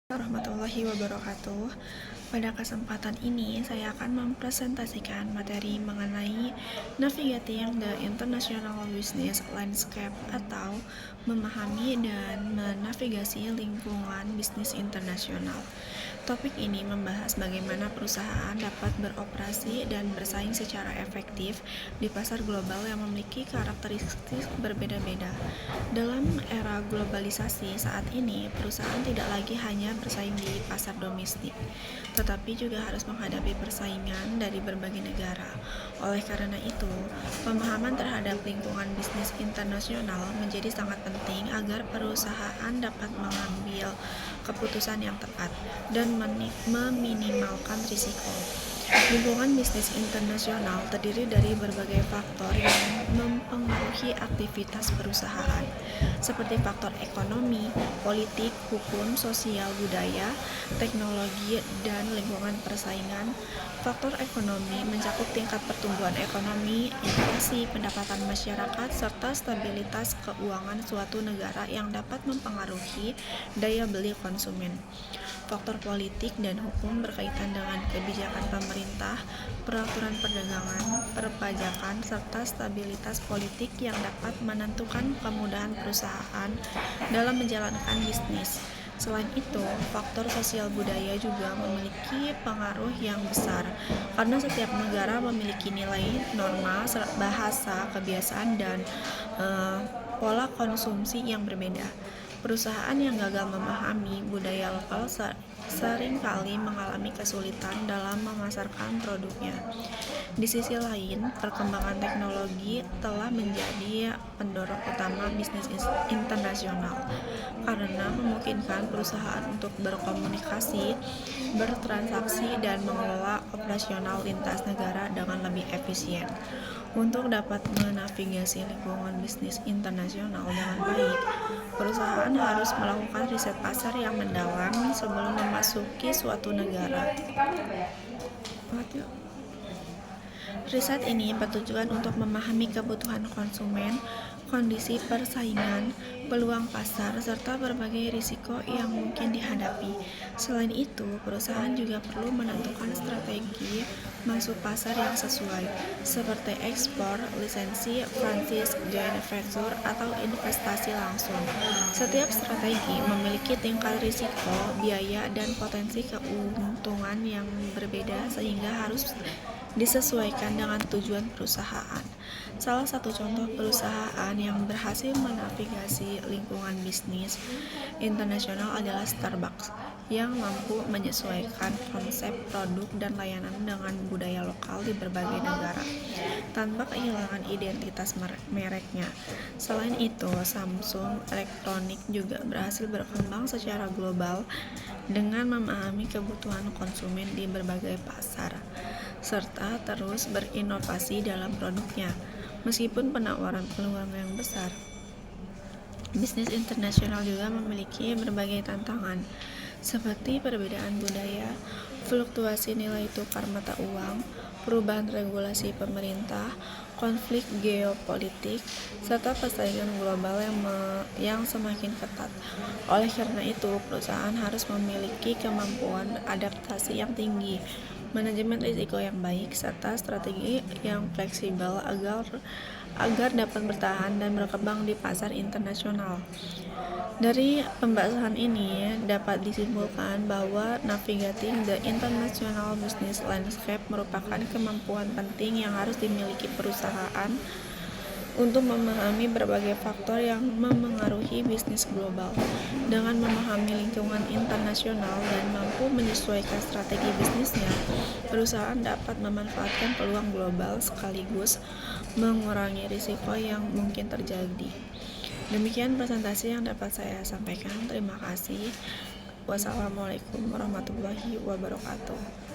Warahmatullahi wabarakatuh. Pada kesempatan ini, saya akan mempresentasikan materi mengenai Navigating the International Business Landscape atau memahami dan menavigasi lingkungan bisnis internasional. Topik ini membahas bagaimana perusahaan dapat beroperasi dan bersaing secara efektif di pasar global yang memiliki karakteristik berbeda-beda. Dalam era globalisasi saat ini, perusahaan tidak lagi hanya bersaing di pasar domestik, tetapi juga harus menghadapi persaingan dari berbagai negara. Oleh karena itu, pemahaman terhadap lingkungan bisnis internasional menjadi sangat penting agar perusahaan dapat mengambil keputusan yang tepat dan meminimalkan risiko. Lingkungan bisnis internasional terdiri dari berbagai faktor yang mempengaruhi aktivitas perusahaan, seperti faktor ekonomi, politik, hukum, sosial, budaya, teknologi, dan lingkungan persaingan. Faktor ekonomi mencakup tingkat pertumbuhan ekonomi, inflasi, pendapatan masyarakat, serta stabilitas keuangan suatu negara yang dapat mempengaruhi daya beli konsumen. Faktor politik dan hukum berkaitan dengan kebijakan pemerintah, peraturan perdagangan, perpajakan, serta stabilitas politik yang dapat menentukan kemudahan perusahaan dalam menjalankan bisnis. Selain itu, faktor sosial budaya juga memiliki pengaruh yang besar, karena setiap negara memiliki nilai, norma, bahasa, kebiasaan, dan pola konsumsi yang berbeda. Perusahaan yang gagal memahami budaya lokal seringkali mengalami kesulitan dalam memasarkan produknya. Di sisi lain, perkembangan teknologi telah menjadi pendorong utama bisnis internasional karena memungkinkan perusahaan untuk berkomunikasi, bertransaksi, dan mengelola operasional lintas negara dengan lebih efisien. Untuk dapat menavigasi lingkungan bisnis internasional dengan baik, perusahaan harus melakukan riset pasar yang mendalam sebelum memasuki suatu negara. Riset ini bertujuan untuk memahami kebutuhan konsumen, kondisi persaingan, peluang pasar, serta berbagai risiko yang mungkin dihadapi. Selain itu, perusahaan juga perlu menentukan strategi masuk pasar yang sesuai, seperti ekspor, lisensi, franchise, joint venture, atau investasi langsung. Setiap strategi memiliki tingkat risiko, biaya, dan potensi keuntungan yang berbeda sehingga harus disesuaikan dengan tujuan perusahaan. Salah satu contoh perusahaan yang berhasil menavigasi lingkungan bisnis internasional adalah Starbucks, yang mampu menyesuaikan konsep produk dan layanan dengan budaya lokal di berbagai negara, tanpa kehilangan identitas mereknya. Selain itu, Samsung Electronics juga berhasil berkembang secara global dengan memahami kebutuhan konsumen di berbagai pasar, serta terus berinovasi dalam produknya. Meskipun penawaran peluang yang besar, bisnis internasional juga memiliki berbagai tantangan, seperti perbedaan budaya, fluktuasi nilai tukar mata uang, perubahan regulasi pemerintah, konflik geopolitik, serta persaingan global yang semakin ketat. Oleh karena itu, perusahaan harus memiliki kemampuan adaptasi yang tinggi, manajemen risiko yang baik, serta strategi yang fleksibel agar dapat bertahan dan berkembang di pasar internasional. Dari pembahasan ini dapat disimpulkan bahwa navigating the international business landscape merupakan kemampuan penting yang harus dimiliki perusahaan untuk memahami berbagai faktor yang memengaruhi bisnis global. Dengan memahami lingkungan internasional dan mampu menyesuaikan strategi bisnisnya, perusahaan dapat memanfaatkan peluang global sekaligus mengurangi risiko yang mungkin terjadi. Demikian presentasi yang dapat saya sampaikan. Terima kasih. Wassalamualaikum warahmatullahi wabarakatuh.